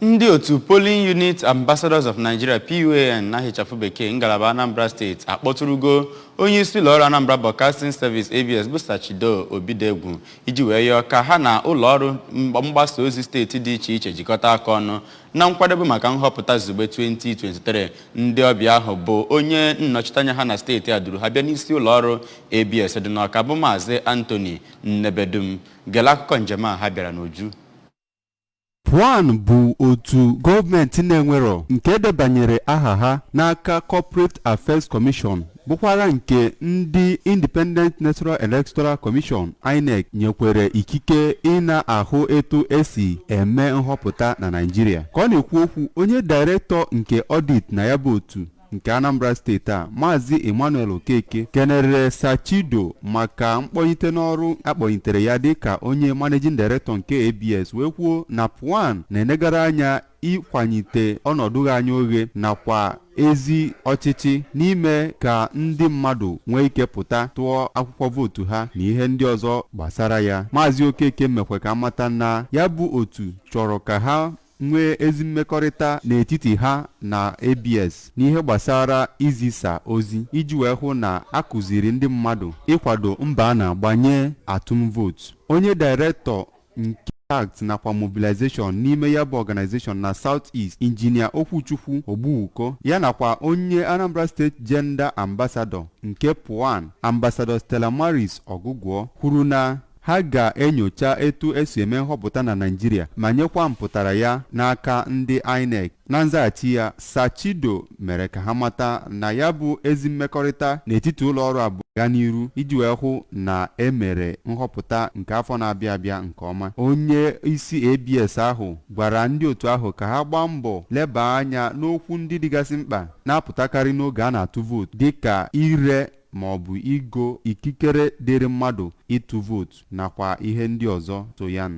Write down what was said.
Ndị otu Polling Unit Ambassadors of Nigeria PUAN na-ehichapụ bekee ngalaba Anambra State akpọtụrụgo onye isi ụlọọrụ Anambra Broadcasting Service ABS bụ Sachido Obidegwu iji wee yọọ ka ha na ụlọọrụ mgbasa ozi steeti dị iche iche jikọta aka ọnụ na nkwadebe maka nhọpụta zugbe 2023. Ndị ọbịa ahụ bụ onye nnọchiteanya ha na steeti a duru ha bịa n'isi ụlọọrụ ABS dị n'Awka bụ Maazị Anthony Nnebedum. Gele akụkọ njem a ha bịara n'uju. PUAN bụ otu gọọmenti na-enwero nke edebanyere aha ha n'aka Corporate Affairs Commission bụkwara nke ndị Independent National Electoral Commission INEC nyekwere ikike ị na-ahụ etu esi eme nhọpụta na Nigeria. Ka ọ na-ekwu okwu onye director nke audit na ya bụ otu nke Anambra State a Maazị Emmanuel Okeke kenere Sachido maka mkpọnyite n'ọrụ akpọnyitere ya dịka onye managing director nke ABS wee kwuo na PUAN na-enegara anya ịkwanyite ọnọdụ anya oghe nakwa ezi ọchịchị n'ime ka ndị mmadụ nwee ike pụta tụọ akwụkwọ vootu ha na ihe ndị ọzọ gbasara ya. Maazị Okeke mekwe ka amata na ya bụ otu chọrọ ka ha nwee ezi mmekọrịta n'etiti ha na ABS n'ihe gbasara izisa ozi iji wee hụ na akụziri ndị mmadụ ịkwado mba a na-agbanye atụm vootu. Onye director nke Act nakwa mobilization n'ime ya bụ organization na South East Injinia Okwuchukwu Ogbuuko ya nakwa onye Anambra State Gender Ambassador nke PUAN Ambassador Stella Maris Ogugwo kwuru na ha ga-enyocha etu esi eme nhọpụta na Nigeria ma nyekwa mpụtara ya n'aka ndị INEC. Na nzaghachi ya, Sachido mere ka ha mata na ya bụ ezi mmekọrịta n'etiti ụlọọrụ abụọ gaa n'iru iji wee hụ na emere nhọpụta nke afọ na-abịa abịa nke ọma. Onye isi ABS ahụ gwara ndị otu ahụ ka ha gbaa mbọ leba anya n'okwu ndị dịgasị mkpa na-apụtakarị n'oge a na-atụ vootu dịka ire ma ọ bụ igo ikikere dịrị mmadụ ịtụ vootu nakwa ihe ndị ọzọ so ya.